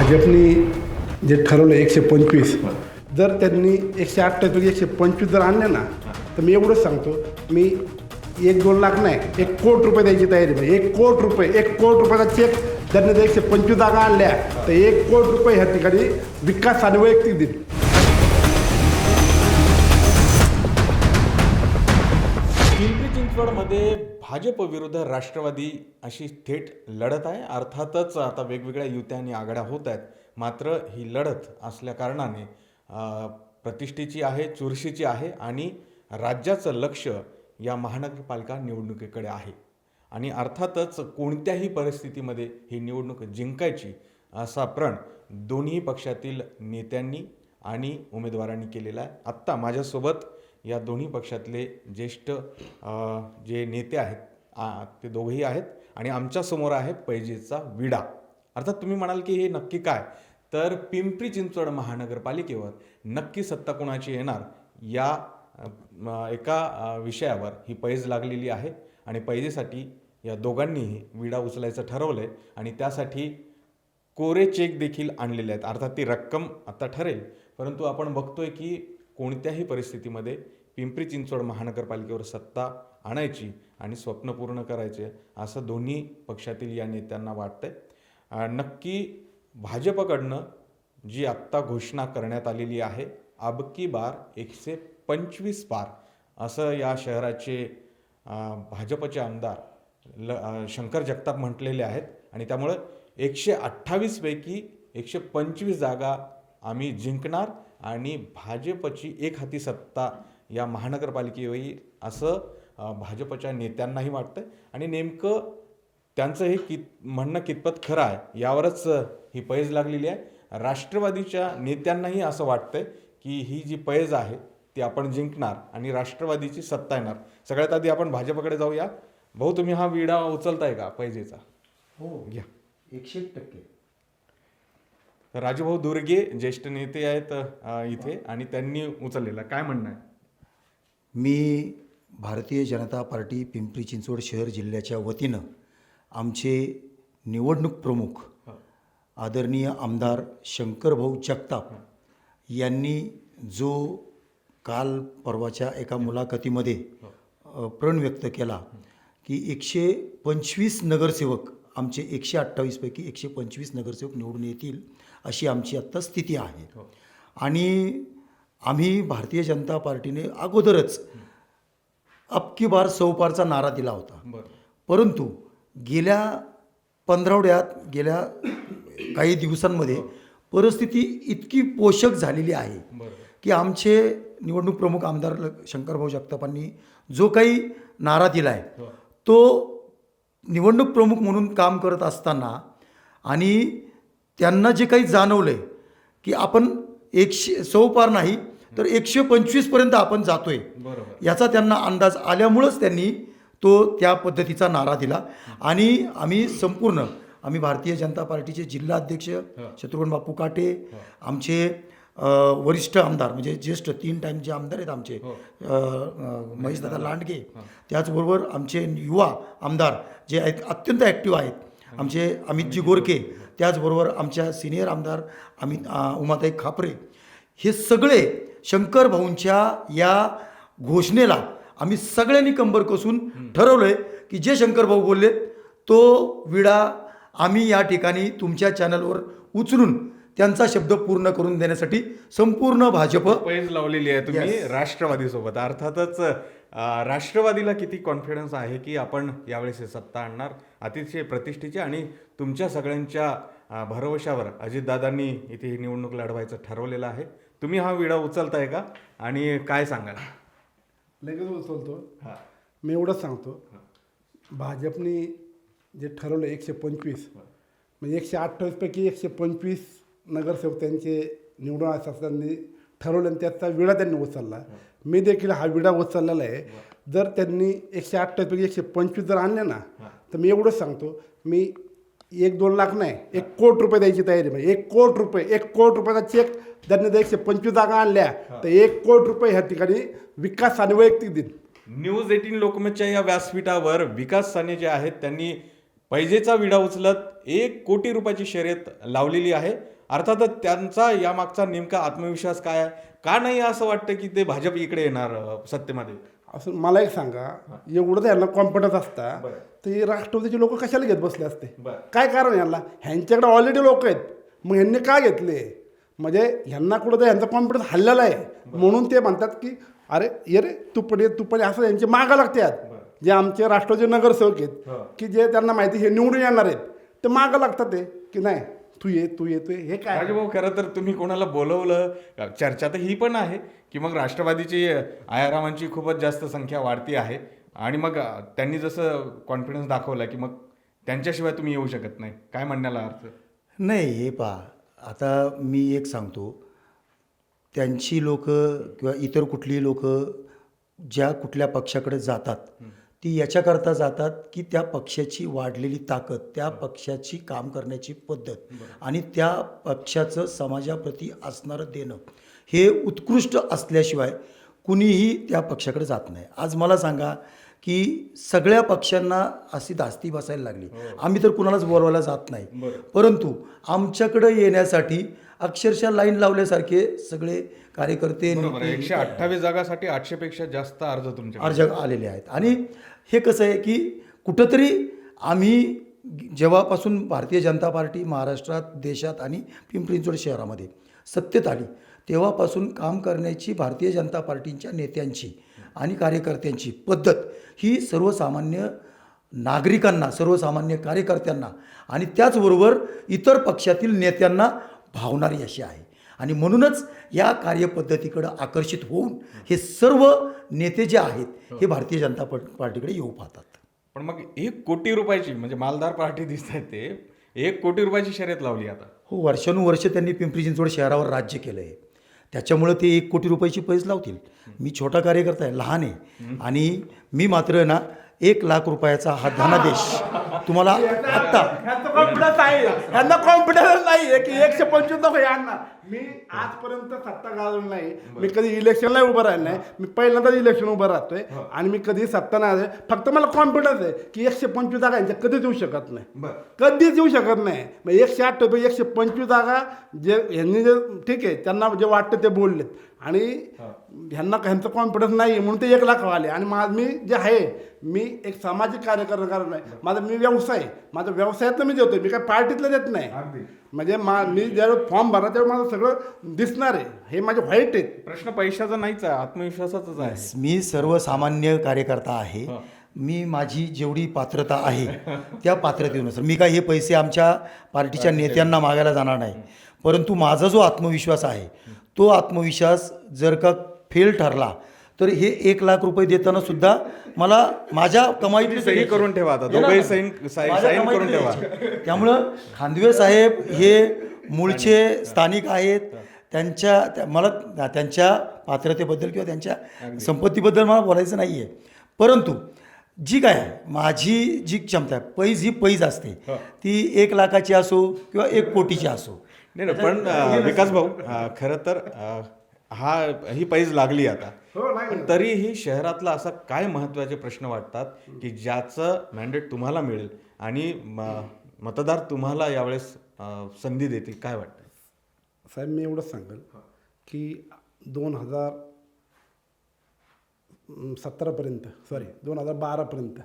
भाजपनी जे ठरवलं 125, जर त्यांनी 128 पैकी 125 जर आणले ना, तर मी एवढंच सांगतो, मी 1-2 लाख नाही, 1 कोटी रुपये द्यायची तयारी आहे. 1 कोटी रुपये, 1 कोटी रुपयाचा चेक त्यांनी जर 125 जागा आणल्या तर 1 कोटी रुपये ह्या ठिकाणी विकास आणि वैयक्तिक देईल. पिंपरी चिंचवडमध्ये भाजप विरुद्ध राष्ट्रवादी अशी थेट लढत आहे. अर्थातच आता वेगवेगळ्या युत्या आणि आघाड्या होत आहेत, मात्र ही लढत असल्या कारणाने प्रतिष्ठेची आहे, चुरशीची आहे आणि राज्याचं लक्ष या महानगरपालिका निवडणुकीकडे आहे. आणि अर्थातच कोणत्याही परिस्थितीमध्ये ही निवडणूक जिंकायची असा प्रण दोन्ही पक्षातील नेत्यांनी आणि उमेदवारांनी केलेला आहे. आत्ता माझ्यासोबत या दोन्ही पक्षातले ज्येष्ठ जे नेते आहेत ते दोघेही आहेत आणि आमच्यासमोर आहे पैजेचा विडा. अर्थात तुम्ही म्हणाल की हे नक्की काय, तर पिंपरी चिंचवड महानगरपालिकेवर नक्की सत्ता कोणाची येणार या एका विषयावर ही पैज लागलेली आहे. आणि पैजेसाठी या दोघांनीही विडा उचलायचं ठरवलं आहे आणि त्यासाठी कोरे चेक देखील आणलेले आहेत. अर्थात ती रक्कम आता ठरेल, परंतु आपण बघतोय की कोणत्याही परिस्थितीमध्ये पिंपरी चिंचवड महानगरपालिकेवर सत्ता आणायची आणि स्वप्न पूर्ण करायचे असं दोन्ही पक्षातील या नेत्यांना वाटतंय. नक्की भाजपकडनं जी आत्ता घोषणा करण्यात आलेली आहे, अब की बार 125 पार असं या शहराचे भाजपचे आमदार शंकर जगताप म्हटलेले आहेत. आणि त्यामुळं 128 पैकी 125 जागा आम्ही जिंकणार आणि भाजपची एक हाती सत्ता या महानगरपालिकेवर असं भाजपच्या नेत्यांनाही वाटतंय. आणि नेमकं त्यांचं हे म्हणणं कितपत खरं आहे यावरच ही पैज लागलेली आहे. राष्ट्रवादीच्या नेत्यांनाही असं वाटतंय की ही जी पैज आहे ती आपण जिंकणार आणि राष्ट्रवादीची सत्ता येणार. सगळ्यात आधी आपण भाजपकडे जाऊया. भाऊ, तुम्ही हा विडा उचलताय का पैजेचा? हो, घ्या. 101%. राजूभाऊ दुर्गे ज्येष्ठ नेते आहेत इथे आणि त्यांनी उचललेला, काय म्हणणं आहे? मी भारतीय जनता पार्टी पिंपरी चिंचवड शहर जिल्ह्याच्या वतीनं आमचे निवडणूक प्रमुख आदरणीय आमदार शंकरभाऊ जगताप यांनी जो काल परवाच्या एका मुलाखतीमध्ये प्रण व्यक्त केला की 125 नगरसेवक आमचे 128 पैकी 125 नगरसेवक निवडून येतील अशी आमची आत्ता स्थिती आहे. आणि आम्ही भारतीय जनता पार्टीने अगोदरच अब की बार 100 पारचा नारा दिला होता. परंतु गेल्या पंधरवड्यात गेल्या काही दिवसांमध्ये परिस्थिती इतकी पोषक झालेली आहे की आमचे निवडणूक प्रमुख आमदार शंकरभाऊ जगतापांनी जो काही नारा दिला आहे तो निवडणूक प्रमुख म्हणून काम करत असताना आणि त्यांना जे काही जाणवलं आहे की आपण 100 पार नाही तर 125 पर्यंत आपण जातोय, याचा त्यांना अंदाज आल्यामुळंच त्यांनी तो त्या पद्धतीचा नारा दिला. आणि आम्ही भारतीय जनता पार्टीचे जिल्हा अध्यक्ष शत्रुघ्न बापू काटे, आमचे वरिष्ठ आमदार म्हणजे ज्येष्ठ 3 टाईमचे आमदार आहेत आमचे महेशदादा लांडगे, त्याचबरोबर आमचे युवा आमदार जे आहेत अत्यंत ॲक्टिव्ह आहेत आमचे अमितजी गोरके, त्याचबरोबर आमच्या सिनियर आमदार उमाताई खापरे, हे सगळे शंकर भाऊंच्या या घोषणेला आम्ही सगळ्यांनी कंबर कसून ठरवलं आहे की जे शंकर भाऊ बोलले तो विडा आम्ही या ठिकाणी तुमच्या चॅनलवर उचलून त्यांचा शब्द पूर्ण करून देण्यासाठी संपूर्ण भाजप पैज लावलेली आहे तुम्ही राष्ट्रवादीसोबत. अर्थातच राष्ट्रवादीला किती कॉन्फिडन्स आहे की आपण यावेळेस सत्ता आणणार, अतिशय प्रतिष्ठेची आणि तुमच्या सगळ्यांच्या भरवशावर अजितदादांनी इथे ही निवडणूक लढवायचं ठरवलेलं आहे. तुम्ही हा विडा उचलताय का आणि काय सांगाल? लगेच उचलतो. मी एवढंच सांगतो, भाजपनी जे ठरवलं 125 म्हणजे 128 पैकी 125 नगरसेवक त्यांचे निवडून असताना ठरवलं आणि त्याचा विडा त्यांनी उचलला. मी देखील हा विडा उचललेला आहे. जर त्यांनी 128 पैकी 125 जर आणले ना, तर मी एवढंच सांगतो, मी 1-2 लाख नाही, 1 कोटी रुपये द्यायची तयारी आहे. 1 कोटी रुपये, 1 कोटी रुपयाचा चेक त्यांनी जर 125 जागा आणल्या तर 1 कोटी रुपये ह्या ठिकाणी विकास आणि वैयक्तिक देईल. न्यूज 18 लोकमतच्या या व्यासपीठावर विकास साने जे आहेत त्यांनी पैजेचा विडा उचलत 1 कोटी रुपयाची शर्यत लावलेली आहे. अर्थातच त्यांचा यामागचा नेमका आत्मविश्वास काय आहे, का नाही असं वाटतं की ते भाजप इकडे येणार सत्तेमध्ये? असं मला एक सांगा, एवढं तर यांना कॉन्फिडन्स असता ते राष्ट्रवादीचे लोक कशाला घेत बसले असते? काय कारण आहे यांना? ह्यांच्याकडे ऑलरेडी लोक आहेत, मग ह्यांनी काय घेतले? म्हणजे ह्यांना कुठं तर ह्यांचा कॉन्फिडन्स हल्लेला आहे, म्हणून ते म्हणतात की अरे ये रे तू पण ये असं यांचे मागा लागतात. जे आमचे राष्ट्रवादी नगरसेवक आहेत की जे त्यांना माहिती हे निवडून येणार आहेत, ते मागं लागतात ते की नाही तू ये तू ये तू ये. हे काय राजभाऊ, खरं तर तुम्ही कोणाला बोलवलं, चर्चा तर ही पण आहे की मग राष्ट्रवादीची आयारामांची खूपच जास्त संख्या वाढती आहे आणि मग त्यांनी जसं कॉन्फिडन्स दाखवला की मग त्यांच्याशिवाय तुम्ही येऊ शकत नाही, काय म्हणण्याला अर्थ? नाही, हे पहा, आता मी एक सांगतो, त्यांची लोक किंवा इतर कुठली लोक ज्या कुठल्या पक्षाकडे जातात ती याच्याकरता जातात की त्या पक्षाची वाढलेली ताकद, त्या पक्षाची काम करण्याची पद्धत आणि त्या पक्षाचं समाजाप्रती असणारं देणं हे उत्कृष्ट असल्याशिवाय कुणीही त्या पक्षाकडे जात नाही. आज मला सांगा की सगळ्या पक्षांना अशी धास्ती बसायला लागली. आम्ही तर कुणालाच बोलवायला जात नाही, परंतु आमच्याकडे येण्यासाठी अक्षरशः लाईन लावल्यासारखे सगळे कार्यकर्ते 128 जागासाठी 800 पेक्षा जास्त अर्ज आलेले आहेत. आणि हे कसं आहे की कुठंतरी आम्ही जेव्हापासून भारतीय जनता पार्टी महाराष्ट्रात, देशात आणि पिंपरी चिंचवड शहरामध्ये सत्तेत आली तेव्हापासून काम करण्याची भारतीय जनता पार्टीच्या नेत्यांची आणि कार्यकर्त्यांची पद्धत ही सर्वसामान्य नागरिकांना, सर्वसामान्य कार्यकर्त्यांना आणि त्याचबरोबर इतर पक्षातील नेत्यांना भावणारी अशी आहे. आणि म्हणूनच या कार्यपद्धतीकडे आकर्षित होऊन हे सर्व नेते जे आहेत हे भारतीय जनता पार्टीकडे येऊ पाहतात. पण मग 1 कोटी रुपयाची, म्हणजे मालदार पार्टी दिसत आहे, ते 1 कोटी रुपयाची शर्यत लावली आता. हो, वर्षानुवर्ष त्यांनी पिंपरी चिंचवड शहरावर राज्य केलं आहे, त्याच्यामुळे ते 1 कोटी रुपयाची पैसे लावतील. मी छोटा कार्यकर्ता आहे, लहान आहे, आणि मी मात्र ना 1 लाख रुपयाचा हा धनादेश तुम्हाला आत्ता. ह्यांचा कॉन्फिडन्स आहे, ह्यांना कॉन्फिडन्स नाही आहे की 125 नको यांना. मी आजपर्यंत सत्ता गाजवली नाही, मी कधी इलेक्शनला उभं राहिलं नाही, मी पहिल्यांदाच इलेक्शन उभं राहतोय आणि मी कधी सत्ता नाही आहे. फक्त मला कॉन्फिडन्स आहे की 125 जागा यांच्या कधीच येऊ शकत नाही, कधीच येऊ शकत नाही. मग 108 125 जागा जे ह्यांनी जे ठीक आहे त्यांना जे वाटतं ते बोललेत आणि ह्यांचा कॉन्फिडन्स नाही म्हणून ते 1 लाख आले. आणि मी जे आहे मी एक सामाजिक कार्य करणार नाही, मी व्यवसाय, माझा व्यवसायातलं मी देतोय, मी काय पार्टीतलं देत नाही. म्हणजे मी ज्यावेळेस फॉर्म भरला त्यावेळेस माझं सगळं दिसणार आहे, हे माझे व्हाईट आहेत. प्रश्न पैशाचा नाहीच आहे, आत्मविश्वासाचाच आहे. मी सर्वसामान्य कार्यकर्ता आहे, मी माझी जेवढी पात्रता आहे त्या पात्रतेनुसार मी काय हे पैसे आमच्या पार्टीच्या नेत्यांना मागायला जाणार नाही. परंतु माझा जो आत्मविश्वास आहे तो आत्मविश्वास जर का फेल ठरला तर हे 1 लाख रुपये देताना सुद्धा मला माझ्या कमाईतली सही करून ठेवा, आता दोघेही साईन करून ठेवा. त्यामुळं खांदवे साहेब हे मूळचे स्थानिक आहेत, मला त्यांच्या पात्रतेबद्दल किंवा त्यांच्या संपत्तीबद्दल मला बोलायचं नाही आहे. परंतु जी काय आहे माझी जी क्षमता आहे, पैज ही पैज असते, ती 1 लाखाची असो किंवा 1 कोटीची असो. नाही, पण विकास भाऊ, खरं तर ही पैज लागली आता, पण तरीही शहरातला असा काय महत्त्वाचे प्रश्न वाटतात की ज्याचं मॅन्डेट तुम्हाला मिळेल आणि मतदार तुम्हाला यावेळेस संधी देतील, काय वाटतं? साहेब, मी एवढंच सांगेल की 2012पर्यंत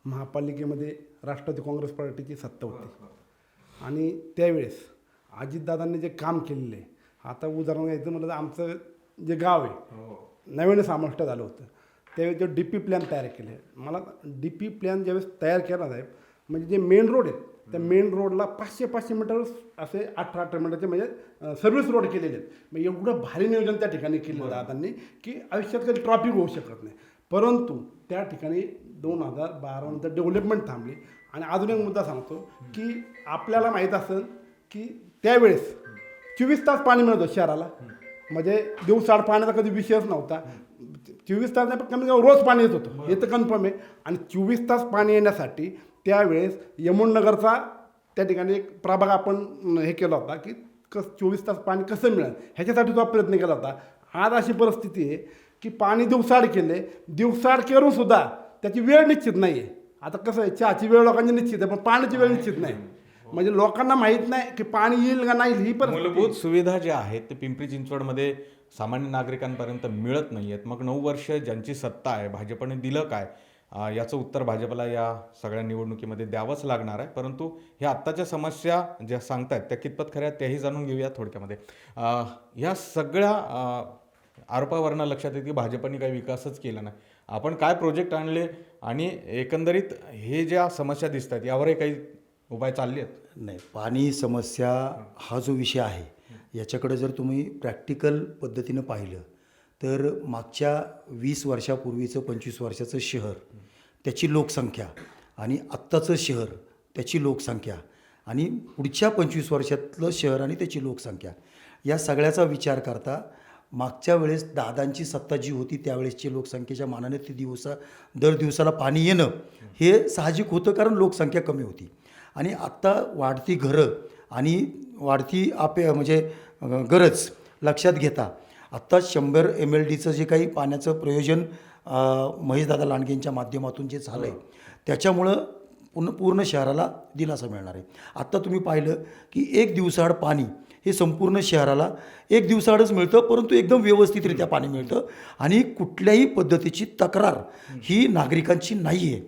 महापालिकेमध्ये राष्ट्रवादी काँग्रेस पार्टीची सत्ता होती आणि त्यावेळेस अजितदादांनी जे काम केलेलं आहे, आता उदाहरण घ्यायचं म्हटलं तर आमचं जे गाव आहे नवीन समाविष्ट झालं होतं, त्यावेळेस जो DP प्लॅन तयार केले. मला DP प्लॅन ज्यावेळेस तयार केला साहेब, म्हणजे जे मेन रोड आहेत त्या मेन रोडला 500 मीटर असे 18 मीटरचे म्हणजे सर्व्हिस रोड केलेले आहेत. मग एवढं भारी नियोजन त्या ठिकाणी केलं दादांनी की आयुष्यात कधी ट्रॉफिक होऊ शकत नाही. परंतु त्या ठिकाणी 2012 नंतर डेव्हलपमेंट थांबली. आणि अजून एक मुद्दा सांगतो की आपल्याला माहीत असेल की त्यावेळेस 24 तास पाणी मिळत होतं शहराला, म्हणजे दिवसाआड पाण्याचा कधी विषयच नव्हता. 24 तास नाही पण कमी रोज पाणी येत होतं, हे तर कन्फर्म आहे. आणि 24 तास पाणी येण्यासाठी त्यावेळेस यमुननगरचा त्या ठिकाणी एक प्रभाग आपण हे केला होता की 24 तास पाणी कसं मिळेल ह्याच्यासाठी तो प्रयत्न केला होता. आज अशी परिस्थिती आहे की पाणी दिवसाआड केले, दिवसाआड करूनसुद्धा त्याची वेळ निश्चित नाही आहे. आता कसं आहे, चहाची वेळ लोकांची निश्चित आहे पण पाण्याची वेळ निश्चित नाही. म्हणजे लोकांना माहीत नाही की पाणी येईल का नाही ही पण मूलभूत सुविधा ज्या आहेत ते पिंपरी चिंचवडमध्ये सामान्य नागरिकांपर्यंत मिळत नाही आहेत. मग 9 वर्ष ज्यांची सत्ता आहे, भाजपने दिलं काय? याचं उत्तर भाजपला या सगळ्या निवडणुकीमध्ये द्यावंच लागणार आहे. परंतु ह्या आत्ताच्या समस्या ज्या सांगतायत त्या कितपत खऱ्या त्याही जाणून घेऊया थोडक्यामध्ये. ह्या सगळ्या आरोपावरनं लक्षात येते की भाजपने काही विकासच केला नाही. आपण काय प्रोजेक्ट आणले आणि एकंदरीत हे ज्या समस्या दिसत आहेत यावरही काही उपाय चालले आहेत? नाही, पाणी समस्या हा जो विषय आहे याच्याकडे जर तुम्ही प्रॅक्टिकल पद्धतीनं पाहिलं तर मागच्या 20 वर्षापूर्वीचं 25 वर्षाचं शहर, त्याची लोकसंख्या आणि आत्ताचं शहर, त्याची लोकसंख्या आणि पुढच्या 25 वर्षातलं शहर आणि त्याची लोकसंख्या, या सगळ्याचा विचार करता मागच्या वेळेस दादांची सत्ता जी होती त्यावेळेसची लोकसंख्येच्या मानाने ती दर दिवसाला पाणी येणं हे साहजिक होतं, कारण लोकसंख्या कमी होती. आणि आत्ता वाढती घरं आणि वाढती म्हणजे गरज लक्षात घेता आत्ता 100 MLDचं जे काही पाण्याचं प्रयोजन महेशदादा लांडगेंच्या माध्यमातून जे झालं आहे त्याच्यामुळं पूर्ण शहराला दिलासा मिळणार आहे. आत्ता तुम्ही पाहिलं की 1 दिवसाआड पाणी हे संपूर्ण शहराला 1 दिवसाआडच मिळतं, परंतु एकदम व्यवस्थितरित्या पाणी मिळतं आणि कुठल्याही पद्धतीची तक्रार ही नागरिकांची नाही आहे.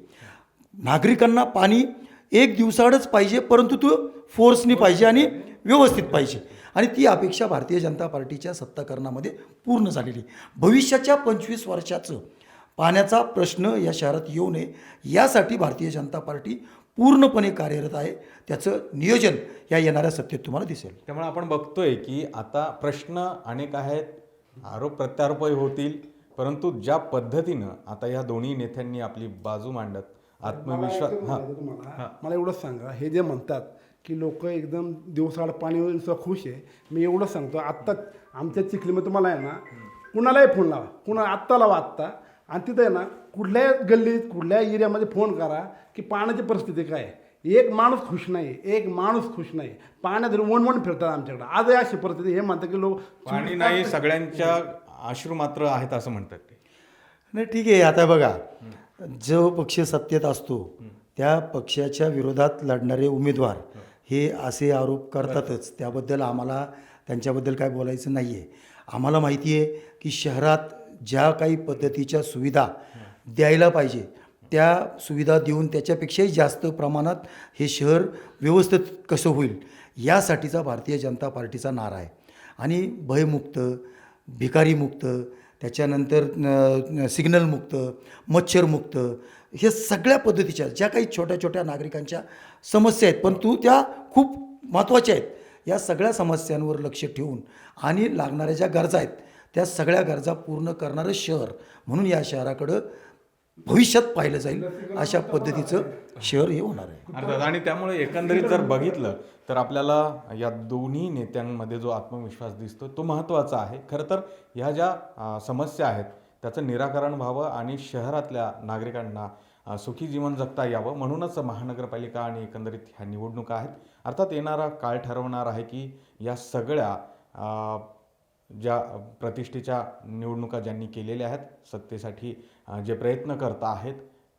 नागरिकांना पाणी 1 दिवसाआडच पाहिजे, परंतु तो फोर्सनी पाहिजे आणि व्यवस्थित पाहिजे, आणि ती अपेक्षा भारतीय जनता पार्टीच्या सत्ताकरणामध्ये पूर्ण झालेली. भविष्याच्या 25 वर्षाचं पाण्याचा प्रश्न या शहरात येऊ नये यासाठी भारतीय जनता पार्टी पूर्णपणे कार्यरत आहे. त्याचं नियोजन या येणाऱ्या सत्तेत तुम्हाला दिसेल. त्यामुळे आपण बघतोय की आता प्रश्न अनेक आहेत, आरोप प्रत्यारोपही होतील, परंतु ज्या पद्धतीनं आता या दोन्ही नेत्यांनी आपली बाजू मांडत आत्मविश्वास मला एवढंच सांगा, हे जे म्हणतात की लोक एकदम दिवसाआड पाणी होईल सुद्धा खुश आहे, मी एवढंच सांगतो, आत्ता आमच्या चिखलीमध्ये तुम्हाला आहे ना कुणालाही फोन लावा, आत्ता लावा आत्ता, आणि तिथं आहे ना कुठल्याही गल्लीत कुठल्या एरियामध्ये फोन करा की पाण्याची परिस्थिती काय आहे. एक माणूस खुश नाही, एक माणूस खुश नाही. पाण्यात वणवण फिरतात आमच्याकडे आजही अशी परिस्थिती. हे म्हणतात की लोक पाणी नाही, सगळ्यांच्या अश्रू मात्र आहेत असं म्हणतात ते. नाही, ठीक आहे. आता बघा, जो पक्ष सत्तेत असतो त्या पक्षाच्या विरोधात लढणारे उमेदवार हे असे आरोप करतातच. त्याबद्दल आम्हाला त्यांच्याबद्दल काय बोलायचं नाही आहे. आम्हाला माहिती आहे की शहरात ज्या काही पद्धतीच्या सुविधा द्यायला पाहिजे त्या सुविधा देऊन त्याच्यापेक्षाही जास्त प्रमाणात हे शहर व्यवस्थित कसं होईल यासाठीचा भारतीय जनता पार्टीचा नारा आहे. आणि भयमुक्त, भिकारीमुक्त, त्याच्यानंतर सिग्नलमुक्त, मच्छरमुक्त, हे सगळ्या पद्धतीच्या ज्या काही छोट्या छोट्या नागरिकांच्या समस्या आहेत, परंतु त्या खूप महत्त्वाच्या आहेत, या सगळ्या समस्यांवर लक्ष ठेवून आणि लागणाऱ्या ज्या गरजा आहेत त्या सगळ्या गरजा पूर्ण करणारं शहर म्हणून या शहराकडं भविष्यात पाहिलं जाईल अशा पद्धतीचं शहर हे होणार आहे. अर्थात. आणि त्यामुळे एकंदरीत जर बघितलं तर आपल्याला या दोन्ही नेत्यांमध्ये जो आत्मविश्वास दिसतो तो महत्त्वाचा आहे. खरं तर ह्या ज्या समस्या आहेत त्याचं निराकरण व्हावं आणि शहरातल्या नागरिकांना सुखी जीवन जगता यावं म्हणूनच महानगरपालिका आणि एकंदरीत ह्या निवडणुका आहेत. अर्थात येणारा काळ ठरवणार आहे की या सगळ्या ज्या प्रतिष्ठेच्या निवडणुका ज्यांनी केलेल्या आहेत, सत्तेसाठी जे प्रयत्न करत आहेत,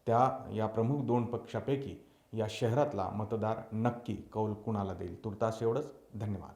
त्या या प्रमुख 2 पक्षापैकी या शहरातला मतदार नक्की कौल कुणाला देईल. तुर्तास एवढंच. धन्यवाद.